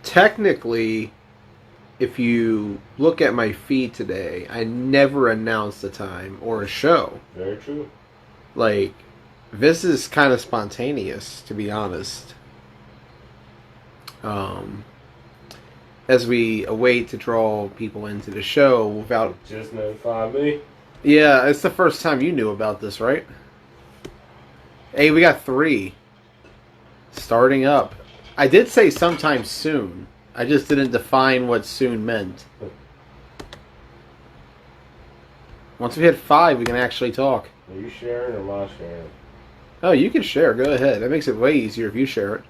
technically, if you look at my feed today, I never announced a time or a show. Very true. Like, this is kind of spontaneous, to be honest. As we await to draw people into the show without... Just notify me. Yeah, it's the first time you knew about this, right? Hey, we got 3. Starting up. I did say sometime soon. I just didn't define what soon meant. Once we hit 5, we can actually talk. Are you sharing or am I sharing? Oh, you can share. Go ahead. That makes it way easier if you share it.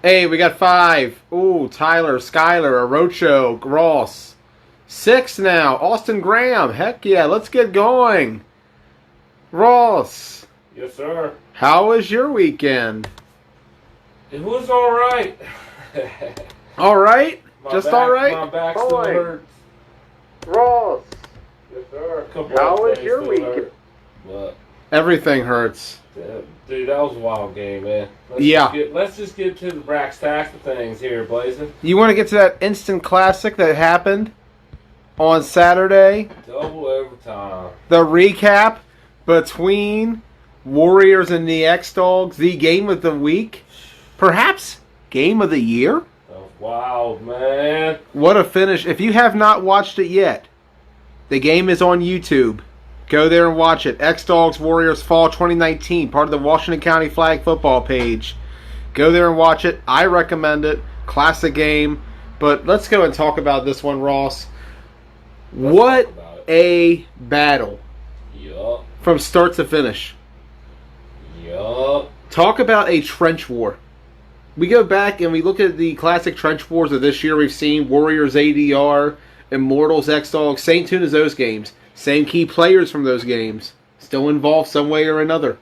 Hey, we got 5. Ooh, Tyler, Skyler, Arocho, Ross. 6 now. Austin Graham. Heck yeah, let's get going. Ross. Yes, sir. How was your weekend? It was all right. All right? Just all right? My back still hurts. Ross. Yes, sir. How was your weekend? But Everything hurts. dude, that was a wild game, man. Let's just get to the brass tacks of things here, Blazin'. You want to get to that instant classic that happened on Saturday? Double overtime. The recap between Warriors and the X-Dogs, the game of the week, perhaps game of the year. That was wild, man. What a finish. If you have not watched it yet, the game is on YouTube. Go there and watch it. X-Dogs Warriors Fall 2019, part of the Washington County Flag Football page. Go there and watch it. I recommend it. Classic game. But let's go and talk about this one, Ross. What a battle. Yup. From start to finish. Yup. Talk about a trench war. We go back and we look at the classic trench wars of this year. We've seen Warriors ADR, Immortals X-Dogs, same tune as those games. Same key players from those games. Still involved some way or another.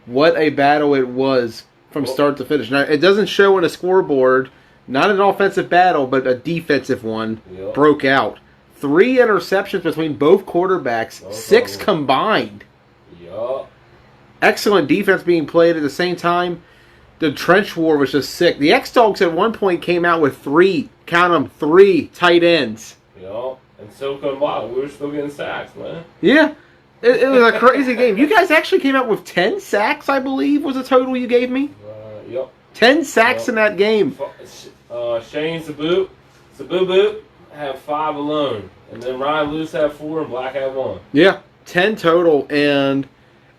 What a battle it was from start to finish. Now, it doesn't show on a scoreboard. Not an offensive battle, but a defensive one broke out. 3 interceptions between both quarterbacks. 6 combined. Yup. Excellent defense being played at the same time. The trench war was just sick. The X-Dogs at one point came out with 3, count them, 3 tight ends. Yup. And so come on, we were still getting sacks, man. Yeah. It was a crazy game. You guys actually came out with 10 sacks, I believe, was the total you gave me? Yep. 10 sacks in that game. Shane Sabubu had 5 alone. And then Ryan Lewis had 4 and Black had 1. Yeah. 10 total. And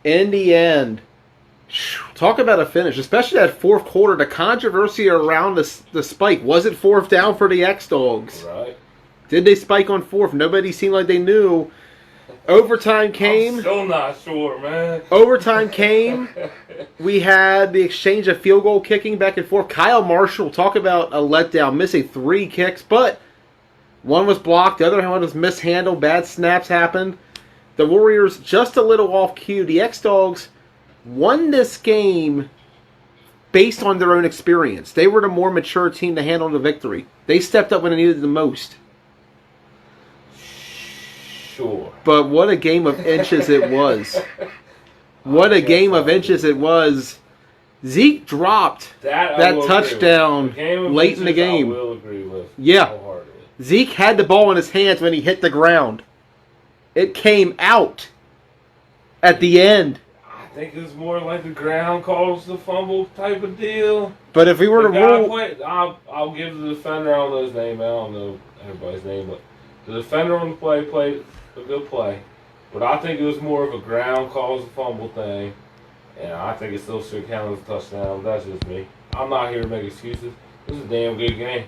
in the end, talk about a finish. Especially that fourth quarter. The controversy around the spike. Was it 4th down for the X-Dogs? Right. Did they spike on 4th? Nobody seemed like they knew. Overtime came. I'm still not sure, man. Overtime came. We had the exchange of field goal kicking back and forth. Kyle Marshall, talk about a letdown, missing 3 kicks, but one was blocked, the other one was mishandled, bad snaps happened. The Warriors just a little off cue. The X-Dogs won this game based on their own experience. They were the more mature team to handle the victory. They stepped up when they needed it the most. Sure. But what a game of inches it was. What a game of inches it was. Zeke dropped that touchdown late in the game. I will agree with. Yeah. Zeke had the ball in his hands when he hit the ground. It came out at the end. I think it was more like the ground calls the fumble type of deal. But if we were to rule... I'll give the defender, I don't know his name, I don't know everybody's name, but the defender on the play played a good play. But I think it was more of a ground calls the fumble thing. And I think it still should count as a touchdown. That's just me. I'm not here to make excuses. This is a damn good game.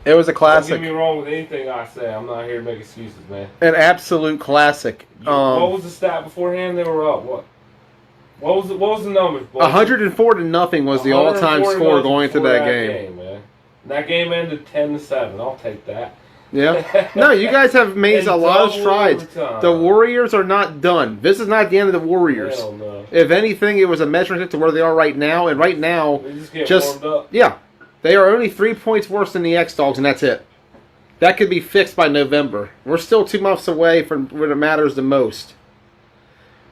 It was a classic. Don't get me wrong with anything I say. I'm not here to make excuses, man. An absolute classic. What was the stat beforehand? They were up. What was the number? 104-0 was the all-time score going into that game. Man. That game ended 10-7. I'll take that. Yeah. No, you guys have made a lot of strides. The Warriors are not done. This is not the end of the Warriors. Hell no. If anything, it was a measuring stick to where they are right now. And right now, they just warmed up. Yeah, they are only 3 points worse than the X-Dogs, and that's it. That could be fixed by November. We're still 2 months away from when it matters the most.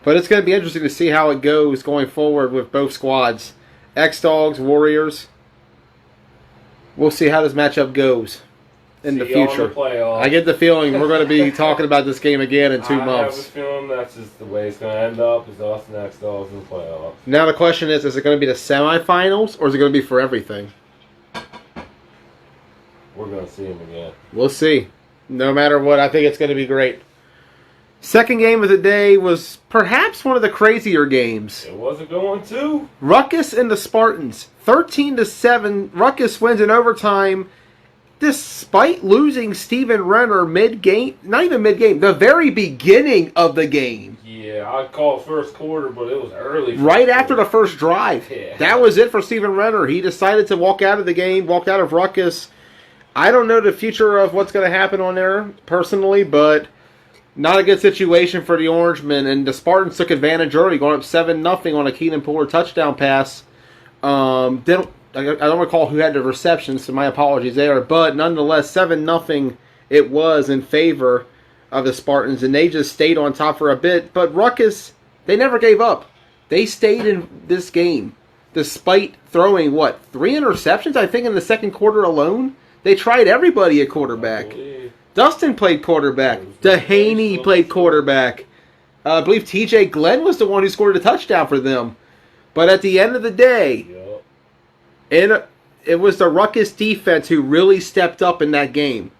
But it's going to be interesting to see how it goes going forward with both squads. X-Dogs, Warriors. We'll see how this matchup goes in the See you on future. the playoffs. I get the feeling we're going to be talking about this game again in 2 I have a months. feeling that's just the way it's going to end up. Is us and X Dogs in the playoffs. Now the question is it going to be the semifinals or is it going to be for everything? We're going to see him again. We'll see. No matter what, I think it's going to be great. Second game of the day was perhaps one of the crazier games. It wasn't going to. Ruckus and the Spartans, 13-7. Ruckus wins in overtime, despite losing Steven Renner mid-game. Not even mid-game, the very beginning of the game. Yeah, I'd call it first quarter, but it was early. Right after the first drive. Yeah. That was it for Steven Renner. He decided to walk out of the game, walked out of Ruckus. I don't know the future of what's going to happen on there, personally, but not a good situation for the Orangemen. And the Spartans took advantage early, going up 7-0 on a Keenan Poole touchdown pass. I don't recall who had the reception, so my apologies there. But nonetheless, 7-0 it was in favor of the Spartans, and they just stayed on top for a bit. But Ruckus, they never gave up. They stayed in this game, despite throwing, 3 interceptions, I think, in the second quarter alone? They tried everybody at quarterback. Dustin played quarterback. Dehaney played quarterback. I believe TJ Glenn was the one who scored a touchdown for them. But at the end of the day, it was the Ruckus defense who really stepped up in that game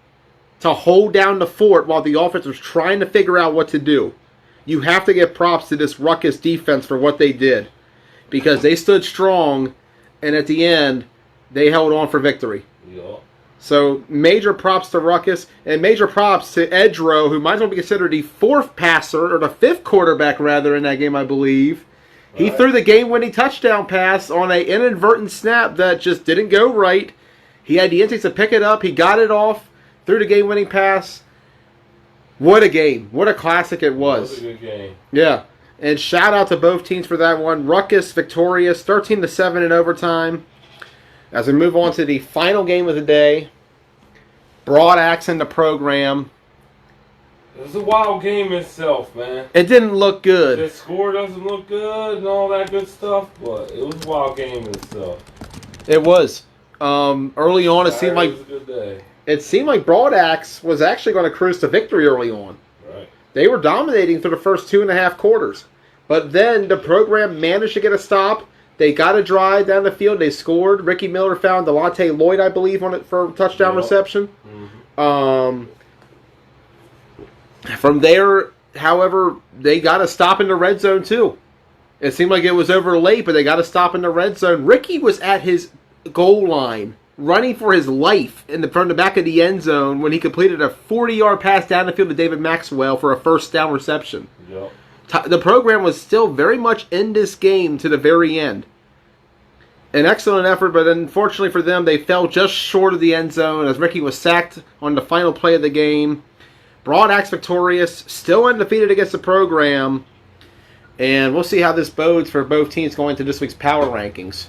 to hold down the fort while the offense was trying to figure out what to do. You have to give props to this Ruckus defense for what they did, because they stood strong, and at the end, they held on for victory. So, major props to Ruckus, and major props to Edro, who might as well be considered the fourth passer, or the fifth quarterback, rather, in that game, I believe. Right. He threw the game-winning touchdown pass on an inadvertent snap that just didn't go right. He had the instincts to pick it up. He got it off, threw the game-winning pass. What a game. What a classic it was. That was a good game. Yeah. And shout out to both teams for that one. Ruckus victorious, 13-7 in overtime. As we move on to the final game of the day, Broad Axe in the program. It was a wild game itself, man. It didn't look good. The score doesn't look good and all that good stuff, but it was a wild game itself. It was. Early on, it seemed like Broad Axe was actually going to cruise to victory early on. Right. They were dominating for the first 2.5 quarters, but then the program managed to get a stop. They got a drive down the field. They scored. Ricky Miller found Delonte Lloyd, I believe, on it for a touchdown reception. Mm-hmm. From there, however, they got a stop in the red zone, too. It seemed like it was over late, but they got a stop in the red zone. Ricky was at his goal line, running for his life from the back of the end zone when he completed a 40-yard pass down the field to David Maxwell for a first down reception. Yep. The program was still very much in this game to the very end. An excellent effort, but unfortunately for them, they fell just short of the end zone as Ricky was sacked on the final play of the game. Broad Axe victorious, still undefeated against the program. And we'll see how this bodes for both teams going into this week's power rankings.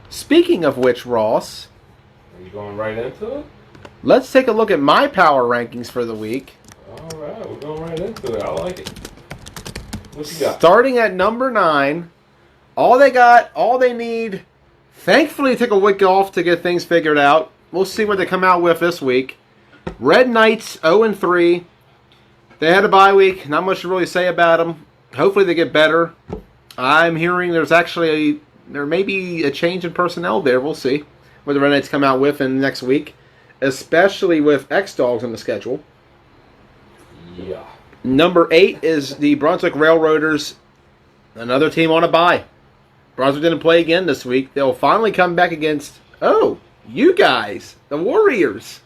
Speaking of which, Ross, are you going right into it? Let's take a look at my power rankings for the week. All right, we're going right into it. I like it. What you got? Starting at number 9, all they need, thankfully, to take a week off to get things figured out. We'll see what they come out with this week. Red Knights, 0-3. They had a bye week. Not much to really say about them. Hopefully they get better. I'm hearing there may be a change in personnel there. We'll see what the Red Knights come out with in the next week, especially with X-Dogs on the schedule. Yeah. Number 8 is the Brunswick Railroaders, another team on a bye. Brunswick didn't play again this week. They'll finally come back against, you guys, the Warriors.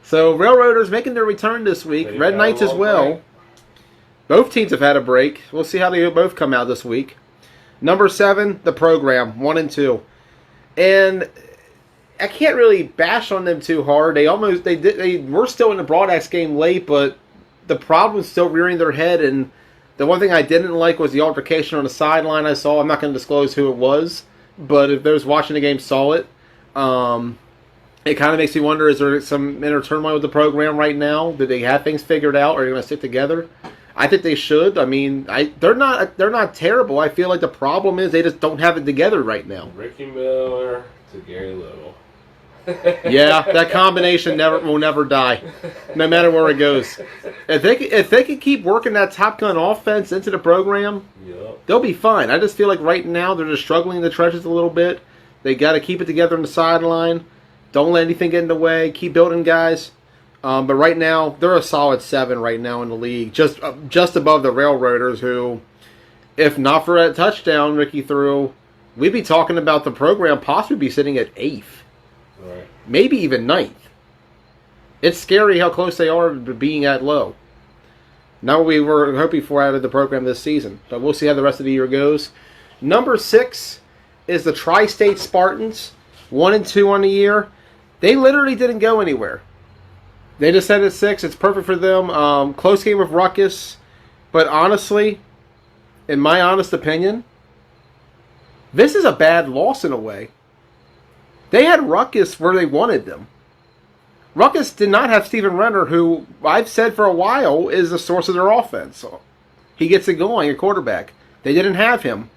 So Railroaders making their return this week. Red Knights as well. Break. Both teams have had a break. We'll see how they both come out this week. Number 7, the program, 1-2. And I can't really bash on them too hard. They were still in the Broad Axe game late, but the problem was still rearing their head. And the one thing I didn't like was the altercation on the sideline I saw. I'm not going to disclose who it was, but if those watching the game saw it, it kind of makes me wonder, is there some inner turmoil with the program right now? Do they have things figured out? Or are they going to stick together? I think they should. I mean, they're not terrible. I feel like the problem is they just don't have it together right now. Ricky Miller to Gary Little. Yeah, that combination will never die, no matter where it goes. If they could keep working that Top Gun offense into the program, Yep. they'll be fine. I just feel like right now they're just struggling in the trenches a little bit. They got to keep it together on the sideline. Don't let anything get in the way. Keep building, guys. But right now they're a solid 7 right now in the league, just above the Railroaders, who, if not for that touchdown Ricky threw, we'd be talking about the program possibly be sitting at 8th. Right. Maybe even 9th. It's scary how close they are to being at low. Not what we were hoping for out of the program this season. But we'll see how the rest of the year goes. Number 6 is the Tri-State Spartans. 1-2 on the year. They literally didn't go anywhere. They just set at 6. It's perfect for them. Close game with Ruckus. But honestly, in my honest opinion, this is a bad loss in a way. They had Ruckus where they wanted them. Ruckus did not have Steven Renner, who I've said for a while is the source of their offense. He gets it going at quarterback. They didn't have him.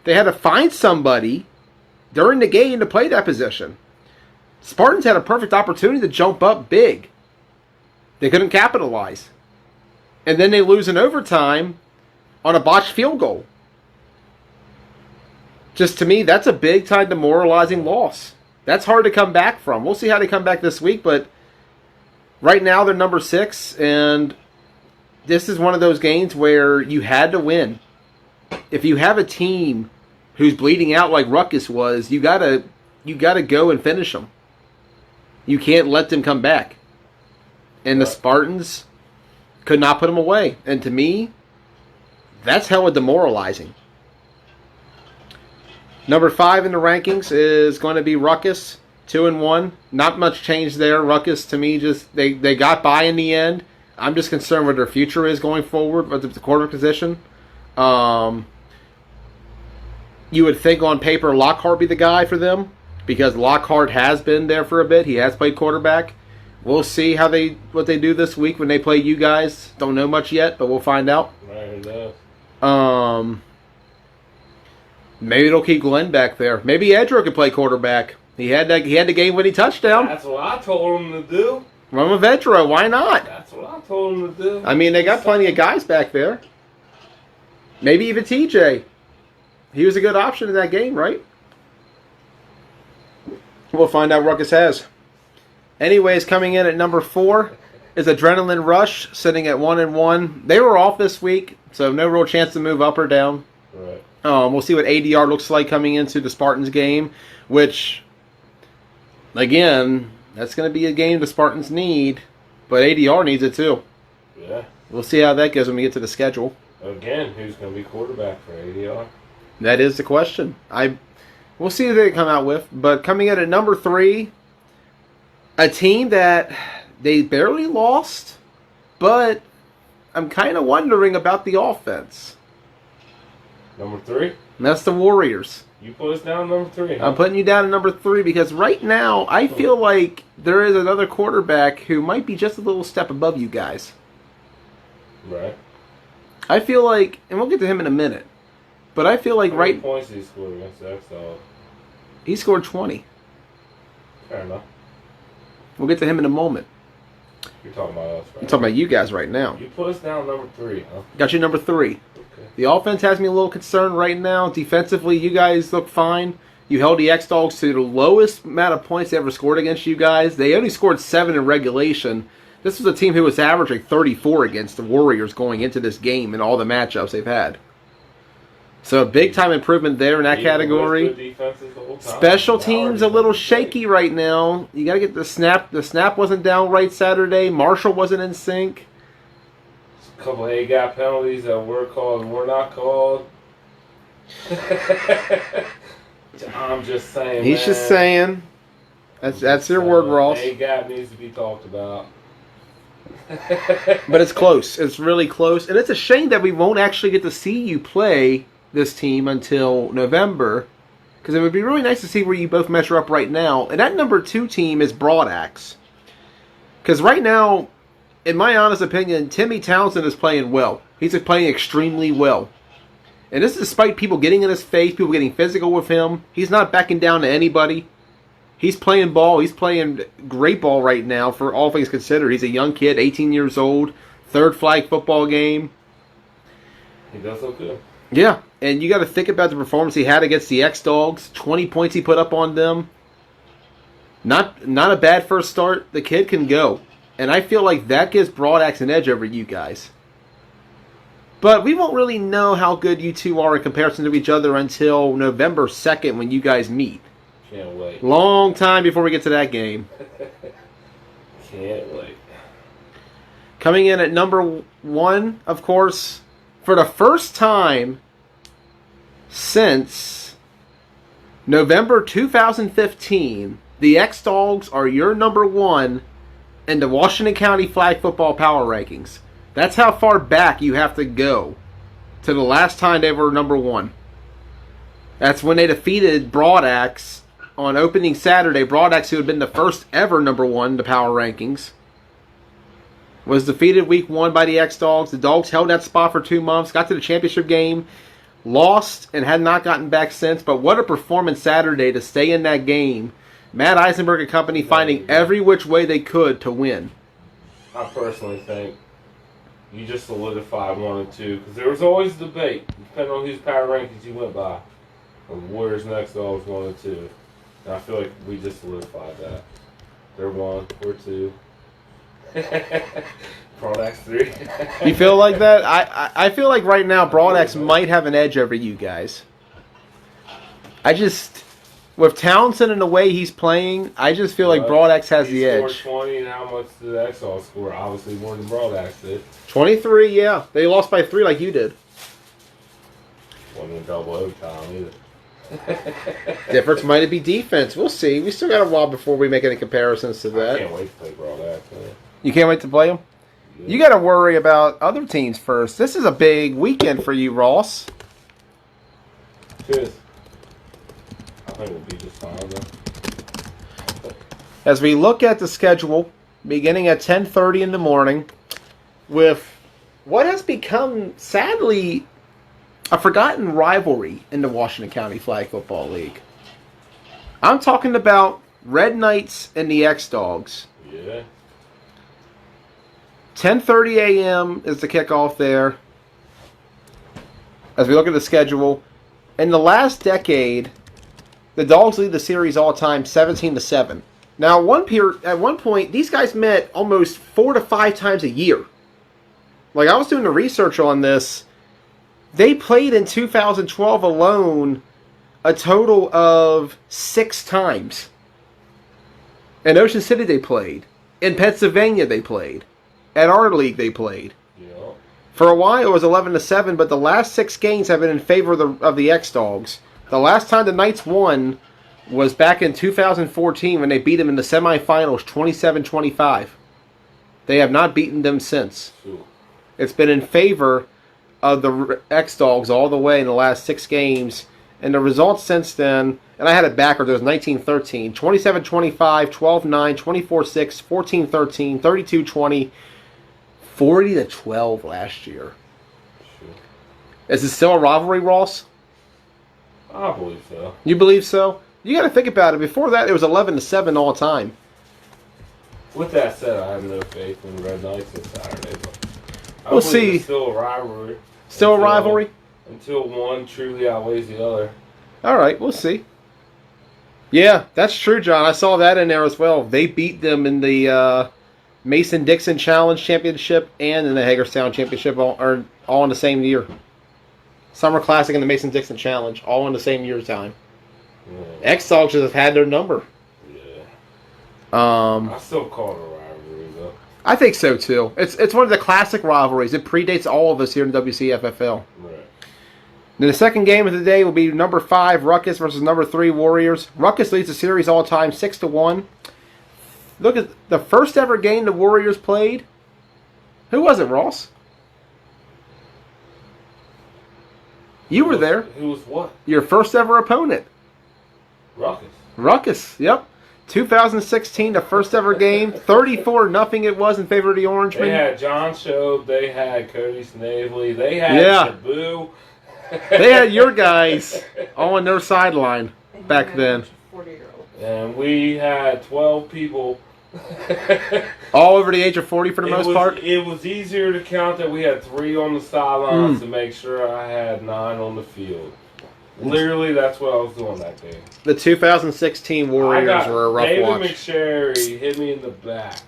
They had to find somebody during the game to play that position. Spartans had a perfect opportunity to jump up big. They couldn't capitalize. And then they lose in overtime on a botched field goal. Just to me, that's a big-time demoralizing loss. That's hard to come back from. We'll see how they come back this week, but right now they're number 6, and this is one of those games where you had to win. If you have a team who's bleeding out like Ruckus was, you gotta go and finish them. You can't let them come back. And the Spartans could not put them away. And to me, that's hella demoralizing. Number 5 in the rankings is going to be Ruckus, 2-1. Not much change there. Ruckus, to me, just they got by in the end. I'm just concerned what their future is going forward with the quarterback position. You would think on paper Lockhart be the guy for them, because Lockhart has been there for a bit. He has played quarterback. We'll see what they do this week when they play you guys. Don't know much yet, but we'll find out. Right, who knows? Maybe they'll keep Glenn back there. Maybe Edro could play quarterback. He had the game-winning touchdown. That's what I told him to do. Run with Edro. Why not? That's what I told him to do. I mean, they got plenty of guys back there. Maybe even TJ. He was a good option in that game, right? We'll find out what Ruckus has. Anyways, coming in at number 4 is Adrenaline Rush, sitting at 1-1. They were off this week, so no real chance to move up or down. Right. We'll see what ADR looks like coming into the Spartans game, which, again, that's going to be a game the Spartans need, but ADR needs it too. Yeah. We'll see how that goes when we get to the schedule. Again, who's going to be quarterback for ADR? That is the question. We'll see what they come out with, but coming in at number 3, a team that they barely lost, but I'm kind of wondering about the offense. Number 3? And that's the Warriors. You put us down number 3, huh? I'm putting you down at number 3 because right now I feel like there is another quarterback who might be just a little step above you guys. Right. I feel like, and we'll get to him in a minute, but I feel like How many points did he score against the X-Dog? he scored 20. Fair enough. We'll get to him in a moment. You're talking about us, right? I'm talking about you guys right now. You put us down number 3, huh? Got you number 3. Okay. The offense has me a little concerned right now. Defensively, you guys look fine. You held the X-Dogs to the lowest amount of points they ever scored against you guys. They only scored 7 in regulation. This was a team who was averaging 34 against the Warriors going into this game in all the matchups they've had. So a big-time improvement there in that category. Good defenses the whole time. Special teams a little shaky right now. You got to get the snap. The snap wasn't down right Saturday. Marshall wasn't in sync. A couple of A-gap penalties that were called and were not called. I'm just saying. He's man. just saying. That's your word, Ross. A-gap needs to be talked about. But it's close. It's really close. And it's a shame that we won't actually get to see you play this team until November, because it would be really nice to see where you both measure up right now. And that number 2 team is Broadaxe. Because right now, in my honest opinion, Timmy Townsend is playing well. He's playing extremely well. And this is despite people getting in his face, people getting physical with him. He's not backing down to anybody. He's playing ball. He's playing great ball right now for all things considered. He's a young kid, 18 years old, third flag football game. He does look good. Yeah, and you got to think about the performance he had against the X-Dogs. 20 points he put up on them. Not a bad first start. The kid can go. And I feel like that gives Broad Axe an edge over you guys. But we won't really know how good you two are in comparison to each other until November 2nd when you guys meet. Can't wait. Long time before we get to that game. Can't wait. Coming in at number 1, of course, for the first time since November 2015, the X-Dogs are your number 1 in the Washington County Flag Football Power Rankings. That's how far back you have to go to the last time they were number 1. That's when they defeated Broad Axe on opening Saturday. Broad Axe, who had been the first ever number 1 in the Power Rankings, was defeated week 1 by the X-Dogs. The Dogs held that spot for 2 months, got to the championship game, lost, and had not gotten back since. But what a performance Saturday to stay in that game. Matt Eisenberg and company finding every which way they could to win. I personally think you just solidified 1 and 2, because there was always debate, depending on whose power rankings you went by. The Warriors next Dogs 1 and 2. And I feel like we just solidified that. They're 1, we're 2. Broad Axe 3. You feel like that? I feel like right now Broad Axe might have an edge over you guys. With Townsend and the way he's playing, I just feel like Broad Axe has the edge. He scored 20, and how much did the X-Dogs score? Obviously more than Broad Axe did. 23, yeah. They lost by 3 like you did. Wasn't in double overtime either. Difference might be defense. We'll see. We still got a while before we make any comparisons to that. I can't wait to play Broad Axe, man. You can't wait to play them? Yeah. You got to worry about other teams first. This is a big weekend for you, Ross. Cheers. I think we'll be just fine, though. As we look at the schedule, beginning at 10:30 in the morning, with what has become, sadly, a forgotten rivalry in the Washington County Flag Football League. I'm talking about Red Knights and the X-Dogs. Yeah. 10:30 a.m. is the kickoff there. As we look at the schedule, in the last decade, the Dogs lead the series all time 17-7. Now, at one point, these guys met almost 4 to 5 times a year. Like, I was doing the research on this. They played in 2012 alone a total of 6 times. In Ocean City, they played. In Pennsylvania, they played. At our league, they played. Yeah. For a while, it was 11-7, but the last 6 games have been in favor of the X-Dogs. The last time the Knights won was back in 2014 when they beat them in the semifinals 27-25. They have not beaten them since. Sure. It's been in favor of the X-Dogs all the way in the last 6 games. And the results since then, and I had it backwards, it was 19-13, 27-25, 12-9, 24-6, 14-13, 32-20, 40-12 last year. Sure. Is it still a rivalry, Ross? I believe so. You believe so? You got to think about it. Before that, it was 11-7 all the time. With that said, I have no faith in the Red Knights this Saturday. But We'll see. It's still a rivalry. Still a rivalry? Until one truly outweighs the other. All right, we'll see. Yeah, that's true, John. I saw that in there as well. They beat them in the Mason-Dixon Challenge Championship and in the Hagerstown Championship all in the same year. Summer Classic and the Mason-Dixon Challenge, all in the same year's time. Yeah. X-Dogs should have had their number. Yeah. I still call it a rivalry, though. I think so, too. It's one of the classic rivalries. It predates all of us here in WCFFL. Right. Then the second game of the day will be number 5, Ruckus versus number 3, Warriors. Ruckus leads the series all time 6-1. Look at the first ever game the Warriors played. Who was it, Ross? You were there. Who was what? Your first ever opponent. Ruckus. Ruckus, yep. 2016, the first ever game, 34-0 it was in favor of the Orangemen. They had John Shope, they had Cody Snavely, they had Sabu. They had your guys all on their sideline back then. And we had 12 people. All over the age of 40 for the most part? It was easier to count that we had 3 on the sidelines to make sure I had 9 on the field. Literally, that's what I was doing that day. The 2016 Warriors were a rough watch. David McSherry hit me in the back.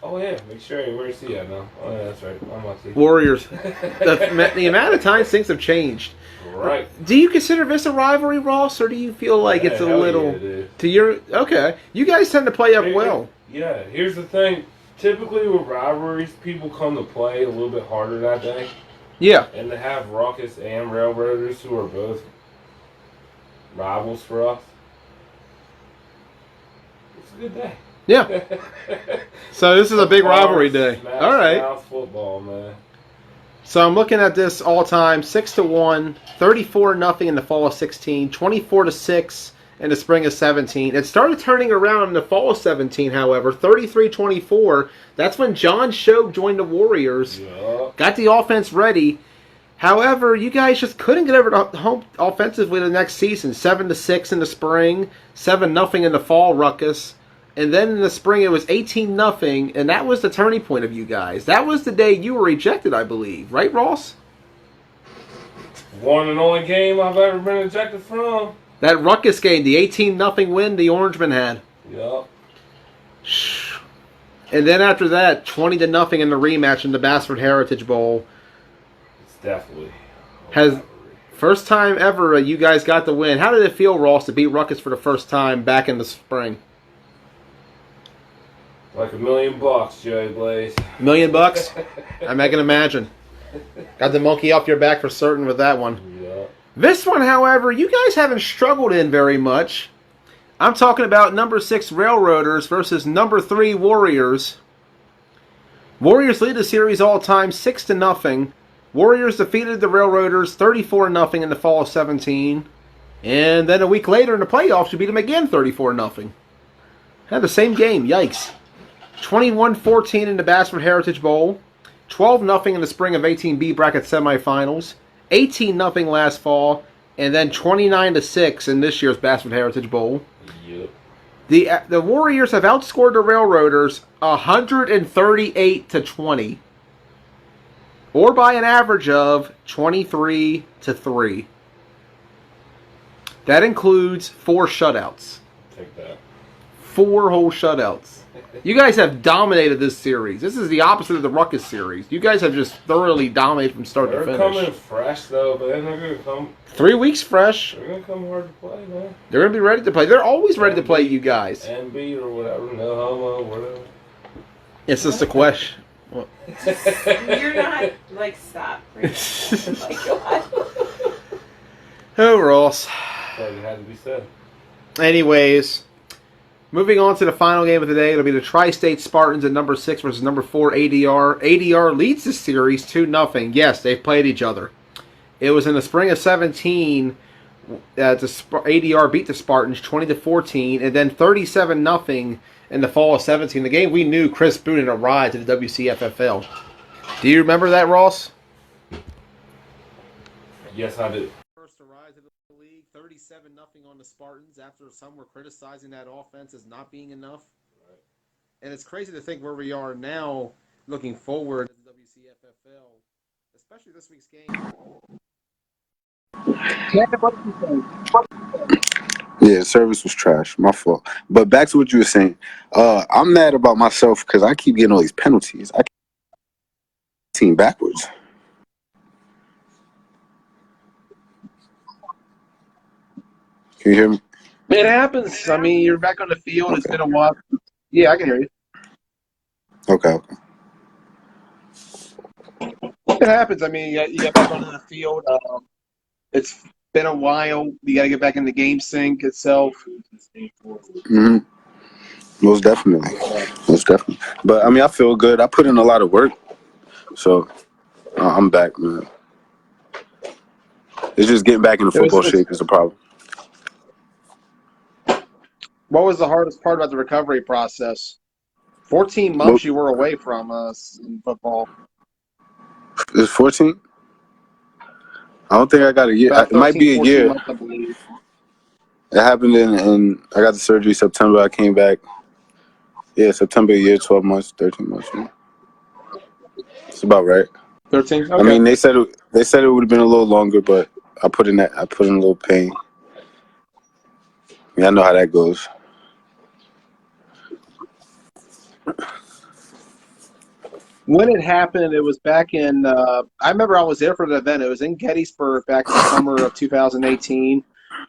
Oh, yeah, McSherry, where's he at now? Oh, yeah, that's right. I'm not seeing. Warriors. The amount of times things have changed. Right. Do you consider this a rivalry, Ross, or do you feel like it's a little... to your... Okay. You guys tend to play up well. Yeah, here's the thing. Typically with rivalries, people come to play a little bit harder that day. Yeah. And to have Ruckus and Railroaders, who are both rivals for us, it's a good day. Yeah. So this is a big rivalry day. All right. Football, man. So I'm looking at this all time: 6-1, 34-0 in the fall of 16, 24-6 in the spring of 17. It started turning around in the fall of 17, however, 33-24. That's when John Shope joined the Warriors. Yeah. Got the offense ready. However, you guys just couldn't get over the hump offensively the next season. 7-6 in the spring, 7-0 in the fall ruckus. And then in the spring, it was 18-0, and that was the turning point of you guys. That was the day you were ejected, I believe. Right, Ross? One and only game I've ever been ejected from. That ruckus game, the 18-0 win the Orangemen had. Yep. And then after that, 20-0 in the rematch in the Bassford Heritage Bowl. It's definitely first time ever you guys got the win. How did it feel, Ross, to beat Ruckus for the first time back in the spring? Like $1 million, Joey Blaze. $1 million? I can imagine. Got the monkey off your back for certain with that one. Yeah. This one, however, you guys haven't struggled in very much. I'm talking about number 6 Railroaders versus number 3 Warriors. Warriors lead the series all time 6-0. Warriors defeated the Railroaders 34-0 in the fall of 17. And then a week later in the playoffs, you beat them again 34-0. Had the same game. Yikes. 21-14 in the Bassford Heritage Bowl. 12-0 in the spring of 18B bracket semifinals. 18-0 last fall. And then 29-6 in this year's Bassford Heritage Bowl. Yep. The Warriors have outscored the Railroaders 138-20. Or by an average of 23-3. That includes 4 shutouts. Take that. 4 whole shutouts. You guys have dominated this series. This is the opposite of the Ruckus series. You guys have just thoroughly dominated from start to finish. They're coming fresh, though, man. They're going to come... 3 weeks fresh. They're going to come hard to play, man. They're going to be ready to play. They're always ready to play you guys. NB or whatever. No homo, whatever. It's just a question. You're not, like, stop. Oh, my God. Oh, Ross. So it had to be said. Anyways, moving on to the final game of the day. It'll be the Tri-State Spartans at number 6 versus number 4 ADR. ADR leads the series 2-0. Yes, they've played each other. It was in the spring of 17 ADR beat the Spartans 20-14, and then 37-0 in the fall of 17. The game we knew Chris Boone had a ride to the WCFFL. Do you remember that, Ross? Yes, I do. First to rise to the league, 37-0 on the Spartans after some were criticizing that offense as not being enough. Right. And it's crazy to think where we are now looking forward to the WCFFL, especially this week's game. Yeah, service was trash. My fault. But back to what you were saying. I'm mad about myself because I keep getting all these penalties. I keep team backwards. Can you hear me? It happens. I mean, you're back on the field. Okay. It's been a while. Yeah, I can hear you. Okay. It happens. I mean, you get back onto the field. It's been a while. You got to get back in the game sync itself. Mm-hmm. Most definitely. Most definitely. But, I mean, I feel good. I put in a lot of work. So, I'm back, man. It's just getting back in the football shape is the problem. What was the hardest part about the recovery process? 14 months you were away from us in football. Is 14? I don't think I got a year. About It might be a 14 year. months, I believe. It happened in I got the surgery September. I came back. Yeah, September, a year, 12 months, 13 months. Yeah. It's about right. 13? Okay. I mean, they said it would have been a little longer, but I put in a little pain. Yeah, I know how that goes. When it happened, it was back in, I remember I was there for the event. It was in Gettysburg back in the summer of 2018.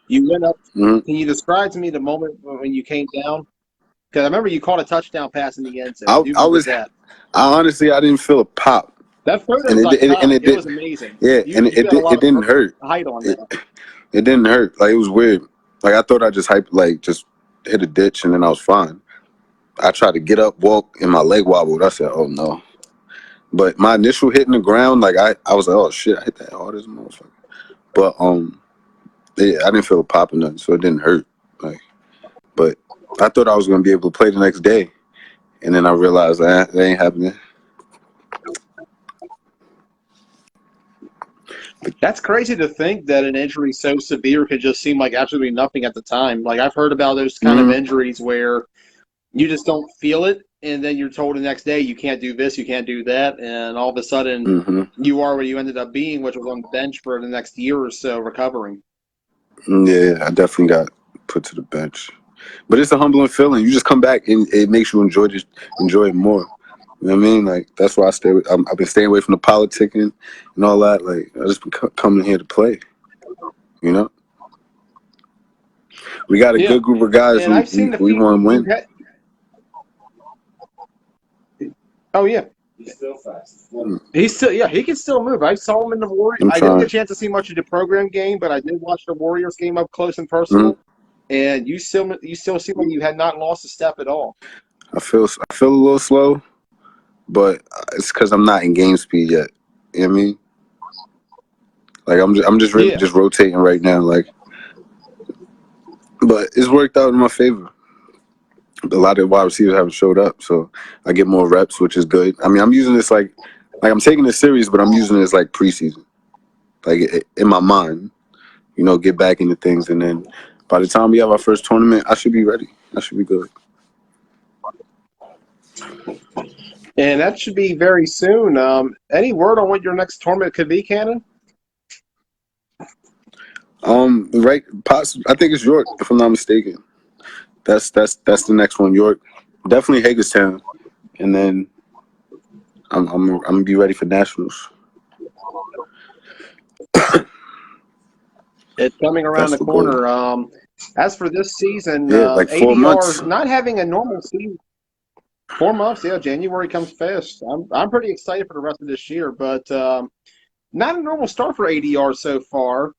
You went up. Mm-hmm. Can you describe to me the moment when you came down? Because I remember you caught a touchdown pass in the end zone. Honestly, I didn't feel a pop. That photo And was it it was amazing. Yeah, it didn't hurt. Height on that. It didn't hurt. Like, it was weird. Like, I thought I just just hit a ditch and then I was fine. I tried to get up, walk, and my leg wobbled. I said, "Oh no!" But my initial hitting the ground, like I was like, "Oh shit!" I hit that hard as a motherfucker. But I didn't feel a pop or nothing, so it didn't hurt. Like, but I thought I was gonna be able to play the next day, and then I realized that ain't happening. That's crazy to think that an injury so severe could just seem like absolutely nothing at the time. Like, I've heard about those kind of injuries where you just don't feel it, and then you're told the next day you can't do this, you can't do that, and all of a sudden you are where you ended up being, which was on the bench for the next year or so recovering. Yeah, I definitely got put to the bench. But it's a humbling feeling. You just come back and it makes you enjoy it more. You know what I mean? Like, that's why I've been staying away from the politicking and all that. Like, I just been coming here to play. You know? We got a good group of guys who we want to win. Oh, yeah. He's still fast. He can still move. I saw him in the Warriors. I didn't get a chance to see much of the program game, but I did watch the Warriors game up close and personal. And you still seem like you had not lost a step at all. I feel a little slow, but it's because I'm not in game speed yet. You know what I mean? Like, I'm just really just rotating right now. Like, but it's worked out in my favor. A lot of wide receivers haven't showed up, so I get more reps, which is good. I mean, I'm using this like I'm taking this serious, but I'm using this like preseason, like in my mind, you know, get back into things, and then by the time we have our first tournament, I should be ready. I should be good. And that should be very soon. Any word on what your next tournament could be, Cannon? Right, I think it's York, if I'm not mistaken. That's the next one, York. Definitely Hagerstown, and then I'm gonna be ready for nationals. It's coming around the corner. As for this season, like 4 ADR months. Not having a normal season. 4 months, yeah. January comes fast. I'm pretty excited for the rest of this year, but not a normal start for ADR so far.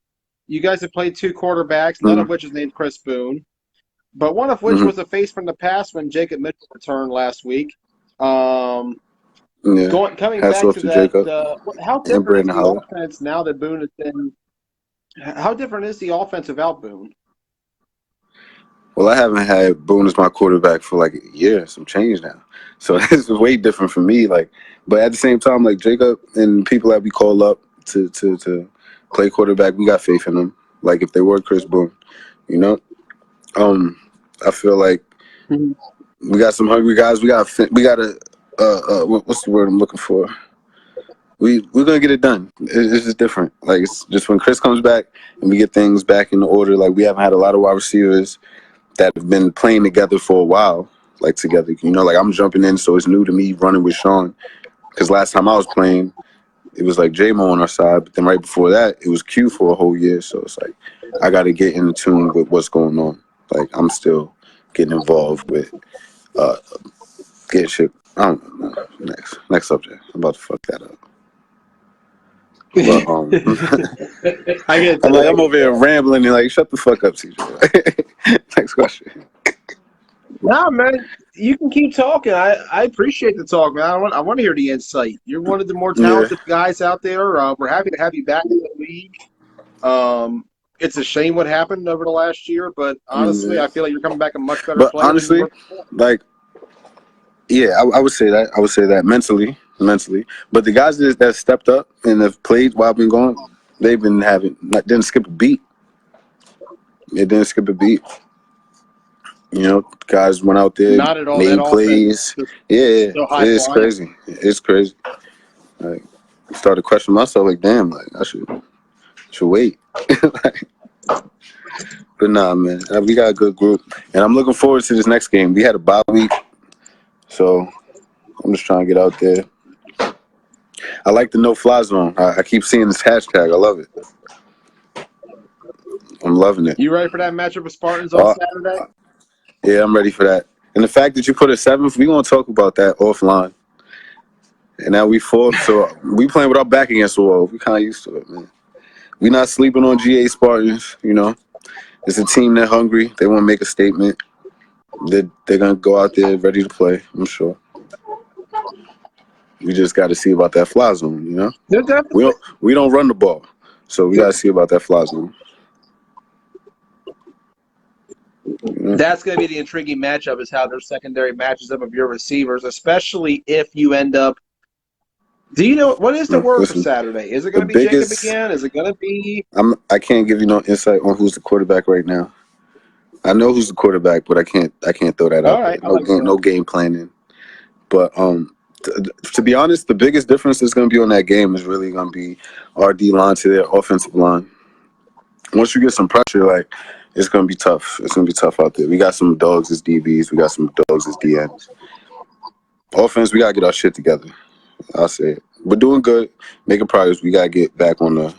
You guys have played 2 quarterbacks, none of which is named Chris Boone, but one of which was a face from the past when Jacob Mitchell returned last week. Coming back to that, how different is the offense now that Boone has been? How different is the offense without Boone? Well, I haven't had Boone as my quarterback for like a year, some change now. So it's way different for me. Like, but at the same time, like Jacob and people that we call up to play quarterback, we got faith in them. Like, if they were Chris Boone, you know, I feel like we got some hungry guys. We got what's the word I'm looking for? We're gonna get it done. It's just different. Like, it's just when Chris comes back and we get things back in order. Like, we haven't had a lot of wide receivers that have been playing together for a while, like together. You know, like, I'm jumping in, so it's new to me running with Sean. Because last time I was playing, it was like J-Mo on our side, but then right before that, it was Q for a whole year. So it's like, I got to get in tune with what's going on. Like, I'm still getting involved with getting shit. I don't know. Next subject. I'm about to fuck that up. But, I'm over here rambling and like, shut the fuck up, CJ. Next question. Nah, man, you can keep talking. I appreciate the talk, man. I want to hear the insight. You're one of the more talented guys out there. We're happy to have you back in the league. it's a shame what happened over the last year, but honestly, I feel like you're coming back a much better But player than you honestly, were before. like, yeah, I would say that. I would say that mentally. But the guys that stepped up and have played while I've been gone, they've been didn't skip a beat. They didn't skip a beat. You know, guys went out there, Not at all. That made offense plays. is Yeah, still high it's flying. crazy. It's crazy. Like, I started questioning myself. Like, damn, like I should wait. Like, but nah, man, we got a good group, and I'm looking forward to this next game. We had a bye week, so I'm just trying to get out there. I like the no fly zone. I keep seeing this hashtag. I love it. I'm loving it. You ready for that matchup with Spartans on Uh, Saturday? yeah, I'm ready for that. And the fact that you put a seventh, we gonna talk about that offline. And now we fourth, so we playing with our back against the wall. We kind of used to it, man. We not sleeping on GA Spartans. You know, it's a team that hungry. They want to make a statement. They're gonna go out there ready to play. I'm sure. We just got to see about that fly zone. You know, They're definitely. we don't run the ball, so we got to see about that fly zone. That's going to be the intriguing matchup is how their secondary matches up of your receivers, especially if you end up. Do you know what is the word for Listen, Saturday? Is it going to be Jacob again? Is it going to be? I can't give you no insight on who's the quarterback right now. I know who's the quarterback, but I can't throw that All out right, there. No game planning. But to be honest, the biggest difference that's going to be on that game is really going to be our D line to their offensive line. Once you get some pressure, like it's going to be tough. It's going to be tough out there. We got some dogs as DBs. We got some dogs as DNs. Offense, we got to get our shit together. I'll say it. We're doing good, making progress. We got to get back on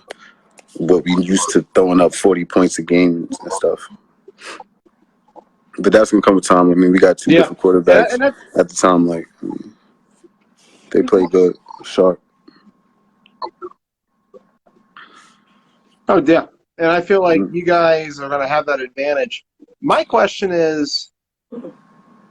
what we used to throwing up 40 points a game and stuff. But that's gonna come with time. I mean, we got two different quarterbacks at the time. Like, they play good, sharp. Oh, yeah. And I feel like you guys are going to have that advantage. My question is,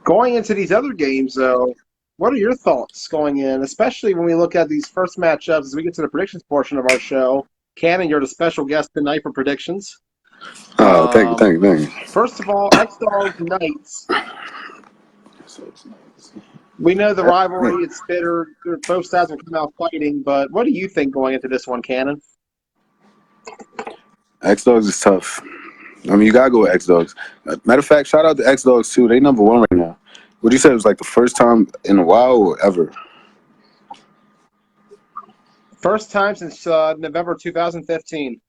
going into these other games, though, what are your thoughts going in, especially when we look at these first matchups as we get to the predictions portion of our show? Cannon, you're the special guest tonight for predictions. Oh, thank you. First of all, X-Dogs Knights. We know the rivalry, it's bitter. Both sides will come out fighting, but what do you think going into this one, Cannon? X-Dogs is tough. I mean, you got to go with X-Dogs. Matter of fact, shout out to X-Dogs, too. They number one right now. What you said it was like the first time in a while or ever? First time since November 2015.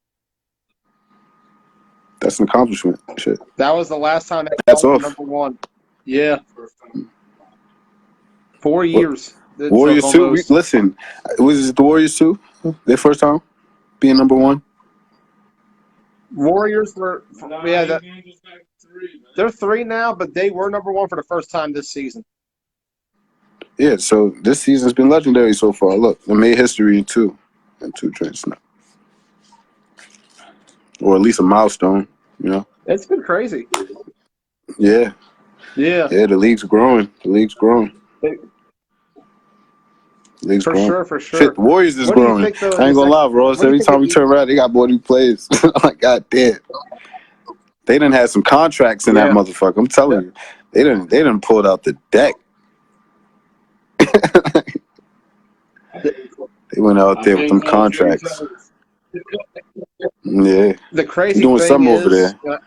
That's an accomplishment. Shit. That was the last time That's off. number one. Yeah. 4 years. Warriors, too? Listen, was it the Warriors, too? Their first time being number one? Warriors were, they're 3 now, but they were number one for the first time this season. Yeah, so this season's been legendary so far. Look, they made history in two drinks now. Or at least a milestone, you know? It's been crazy. Yeah. Yeah. Yeah, the league's growing. For sure. Shit, the Warriors is growing. I ain't gonna lie, bro. Every time we turn around, they got more new players. I'm like, God damn. They done had some contracts in that motherfucker. I'm telling you. They done pulled out the deck. They went out there with them contracts. Yeah. The crazy doing thing something is, over there.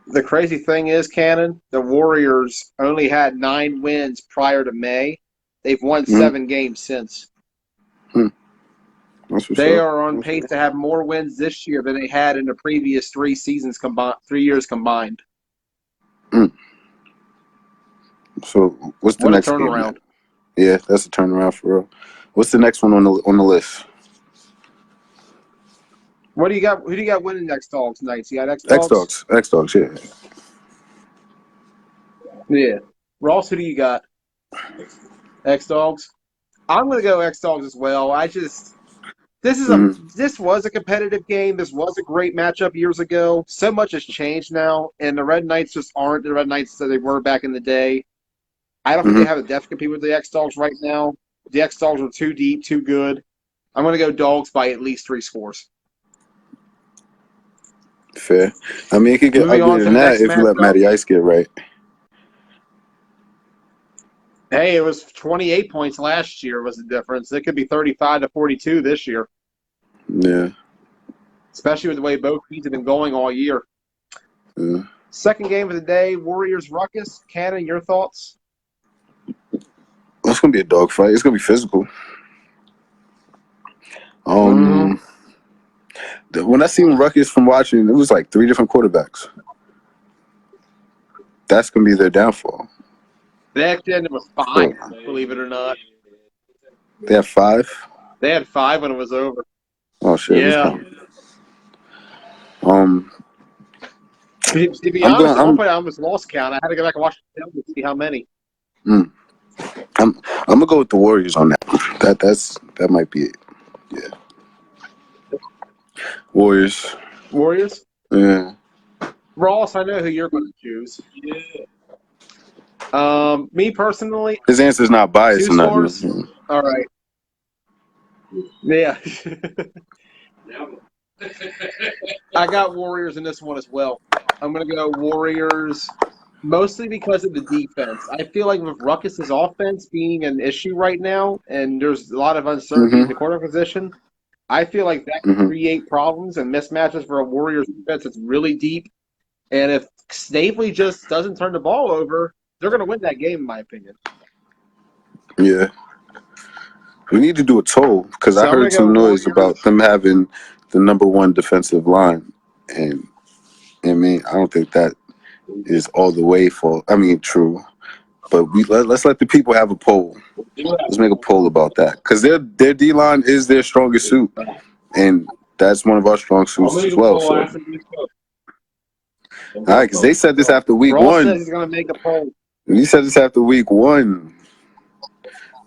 The crazy thing is, Cannon, the Warriors only had 9 wins prior to May. They've won 7 games since. They are on pace to have more wins this year than they had in the previous 3 seasons combined, 3 years combined. So what's the next turnaround? Game? Yeah, that's a turnaround for real. What's the next one on the list? What do you got? Who do you got winning X-Dogs Knights? You got X-Dogs? X-Dogs, yeah. Yeah. Ross, who do you got? X-Dogs? I'm going to go X-Dogs as well. This was a competitive game. This was a great matchup years ago. So much has changed now, and the Red Knights just aren't the Red Knights that they were back in the day. I don't think they have a depth to compete with the X-Dogs right now. The X-Dogs are too deep, too good. I'm going to go Dogs by at least 3 scores. Fair. I mean, it could get Moving on uglier to than the that next if you let matchup. Matty Ice get right. Hey, it was 28 points last year was the difference. It could be 35 to 42 this year, Yeah. especially with the way both teams have been going all year. Yeah. Second game of the day, Warriors Ruckus. Cannon, your thoughts? It's gonna be a dogfight. It's gonna be physical. When I seen Ruckus from watching, it was like 3 different quarterbacks. That's gonna be their downfall. They actually ended with 5, believe it or not. They have 5. They had 5 when it was over. Oh shit! Yeah. To be I'm honest, going. at one point I almost lost count. I had to go back and watch the film to see how many. I'm gonna go with the Warriors on that. That might be it. Yeah. Warriors. Warriors? Yeah. Ross, I know who you're going to choose. Me personally, His answer's not biased 2 or nothing. scores. All right. Yeah. I got Warriors in this one as well. I'm going to go Warriors mostly because of the defense. I feel like with Ruckus's offense being an issue right now, and there's a lot of uncertainty in the quarterback position, I feel like that can create problems and mismatches for a Warriors defense that's really deep. And if Snavely just doesn't turn the ball over, they're going to win that game, in my opinion. Yeah. We need to do a toll because So I heard some noise Warriors. about them having the number 1 defensive line, and I mean I don't think that is all the way true. But let's let the people have a poll. Let's make a poll about that because their D line is their strongest suit, and that's one of our strong suits as well. So, all right, because they said this after week Ross 1. says he's going to make a poll. You said this after week 1.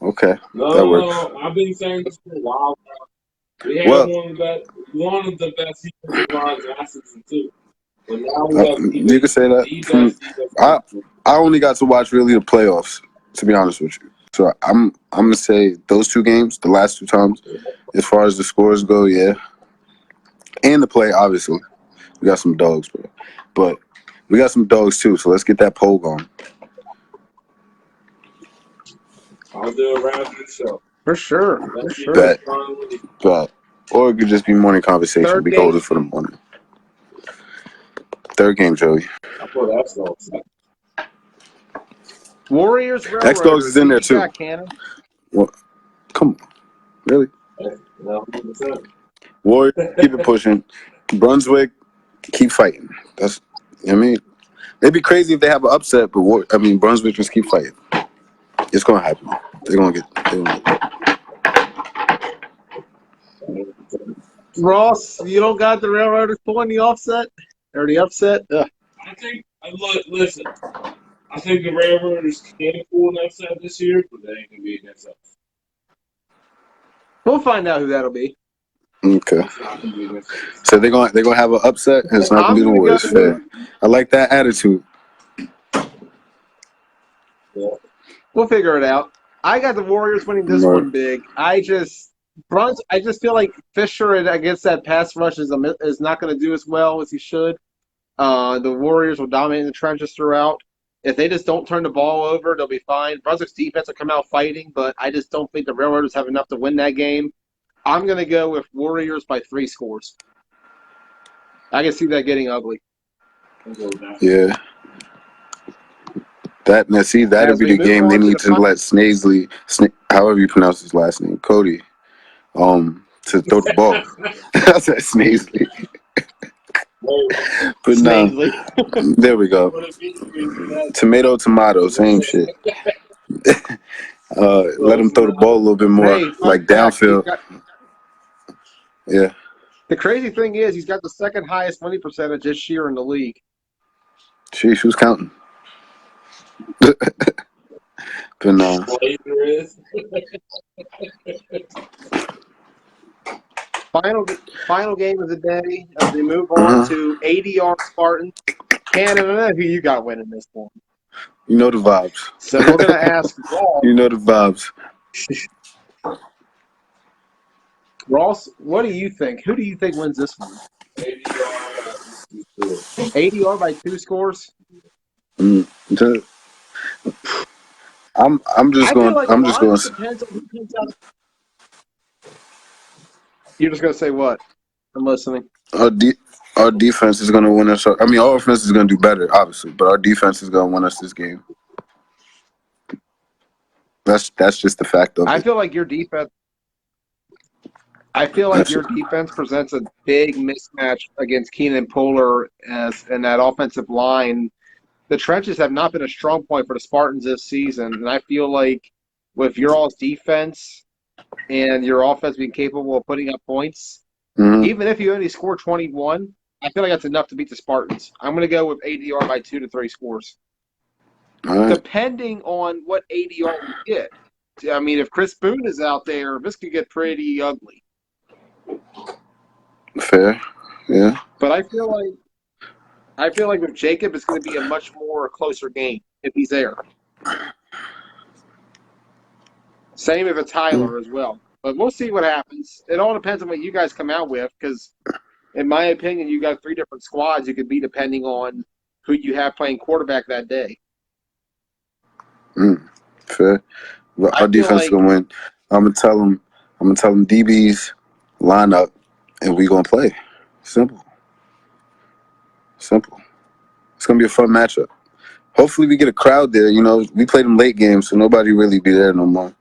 Okay, that works. No, I've been saying this for a while. We had one of the best defensive lines last season too. But now we have you can say that. I only got to watch really the playoffs, to be honest with you. So I'm gonna say those 2 games, the last 2 times, as far as the scores go, yeah. And the play, obviously. We got some dogs, but we got some dogs too, so let's get that poll going. I'll do a round of the show. For sure. Bet. Or it could just be morning conversation. Third We game. hold it for the morning. Third game, Joey. I put X-Dogs. Warriors, X-Dogs is in there too. What? Come on. Really? No, 100%. Warriors, keep it pushing. Brunswick, keep fighting. That's, I mean, it'd be crazy if they have an upset, but Brunswick just keep fighting. It's gonna happen. They're gonna get. Ross, you don't got the Railroaders pulling the offset or the upset? Ugh. I think. Listen. I think the Railroaders can pull an upset this year, but they ain't gonna be against us. We'll find out who that'll be. Okay. So they're gonna have an upset, and it's not gonna be the Warriors. Fair. I like that attitude. Yeah. We'll figure it out. I got the Warriors winning this one big. I just feel like Fisher against that pass rush is not going to do as well as he should. The Warriors will dominate in the trenches throughout. If they just don't turn the ball over, they'll be fine. Brunswick's defense will come out fighting, but I just don't think the Railroaders have enough to win that game. I'm going to go with Warriors by 3 scores. I can see that getting ugly. Yeah. That'd be the game they need to let Snavely, however you pronounce his last name, Cody, to throw the ball. I said Snavely. But no, there we go. Tomato, same shit. Let him throw the ball a little bit more, like downfield. Yeah. The crazy thing is, he's got the second highest winning percentage this year in the league. Sheesh, who's counting? But no. Final game of the day as we move on to ADR Spartans. Cannon, I don't know who you got winning this one. You know the vibes. So we're going to ask Ross. You know the vibes. Ross, what do you think? Who do you think wins this one? ADR ADR by 2 scores. Mm, ju- I'm just I feel going. like a I'm just lot of going. it depends on who comes out. You're just gonna say what? I'm listening. Our our defense is going to win us. I mean, our offense is going to do better, obviously, but our defense is going to win us this game. That's just the fact of I it. feel like your defense. I feel like That's your defense presents a big mismatch against Keenan Polar as and that offensive line. The trenches have not been a strong point for the Spartans this season, and I feel like with your all's defense and your offense being capable of putting up points, Mhm. even if you only score 21, I feel like that's enough to beat the Spartans. I'm going to go with ADR by 2 to 3 scores, All right. depending on what ADR we get. I mean, if Chris Boone is out there, this could get pretty ugly. Fair. Yeah. But I feel like with Jacob, it's going to be a much more closer game if he's there. Same if it's Tyler as well. But we'll see what happens. It all depends on what you guys come out with because, in my opinion, you got 3 different squads you could be depending on who you have playing quarterback that day. Fair. But I our feel defense is like going to win. I'm gonna tell them. DBs line up, and we gonna play. Simple. Simple. It's gonna be a fun matchup. Hopefully, we get a crowd there. You know, we play them late games, so nobody really be there no more.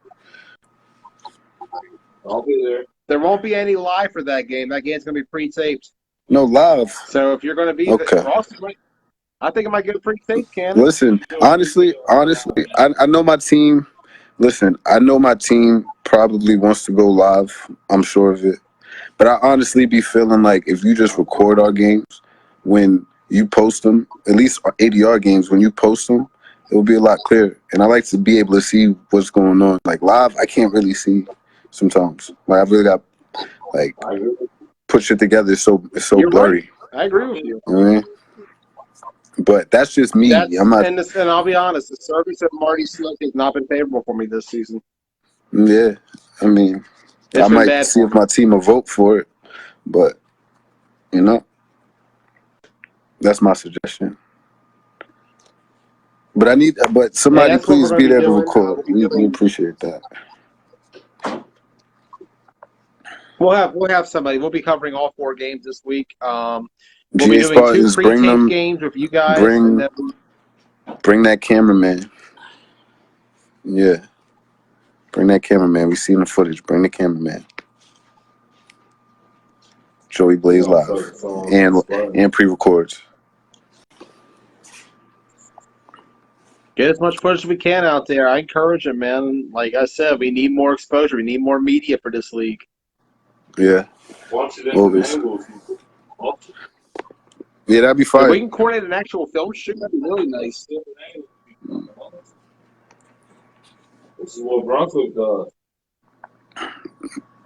I'll be there. there won't be any live for that game. That game's going to be pre-taped. No live. So if you're going to be Okay. I think it might get a pre-taped, Cannon. Listen, honestly, I know my team. Listen, I know my team probably wants to go live. I'm sure of it. But I honestly be feeling like if you just record our games, when you post them, at least our ADR games, when you post them, it will be a lot clearer. And I like to be able to see what's going on. Like live, I can't really see sometimes. Like I've really got like put shit together. It's so You're blurry. right. I agree with you. You know what I mean? But that's just me. I'm not. And I'll be honest, the service of Marty Slick has not been favorable for me this season. Yeah, I mean, It's I been might bad see for if my team will vote for it, but you know, that's my suggestion. But but somebody that's what we're please gonna be be there to doing. record. We appreciate that. We'll have somebody. We'll be covering all 4 games this week. We'll be GA doing 2 Spartans, pre-taped games with you guys, and then bring that cameraman. Yeah, bring that cameraman. We seen the footage. Bring the cameraman. Joey Blaze live and pre-records. get as much footage as we can out there. I encourage it, man. Like I said, we need more exposure. We need more media for this league. Yeah, Watch it at always. the angles. Yeah, that'd be If fine. we can coordinate an actual film shoot, that'd be really nice. This is what Brunswick does.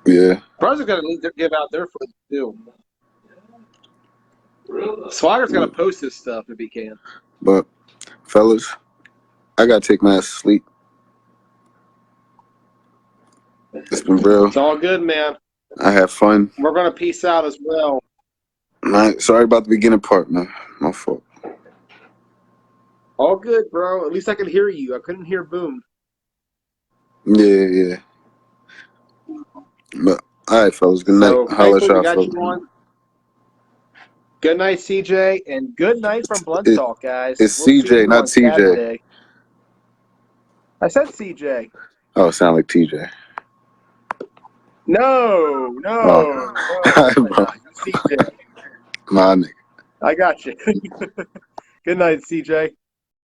Yeah. Brunswick's got to give out their footage too. Really? Swagger's got to post his stuff if he can. But fellas, I gotta take my ass to sleep. It's been real. It's all good, man. I had fun. We're gonna peace out as well. Sorry about the beginning part, man. My fault. All good, bro. At least I could hear you. I couldn't hear Boom. Yeah. But all right, fellas. Good night. So Holla at thankfully we y'all, got fellas. you on. Good night, CJ, and good night from Blood Talk, guys. It's We'll see CJ, you not on TJ. Saturday. I said CJ. Oh, it sound like TJ. No. Bro. CJ. My nigga. I got you. Good night, CJ.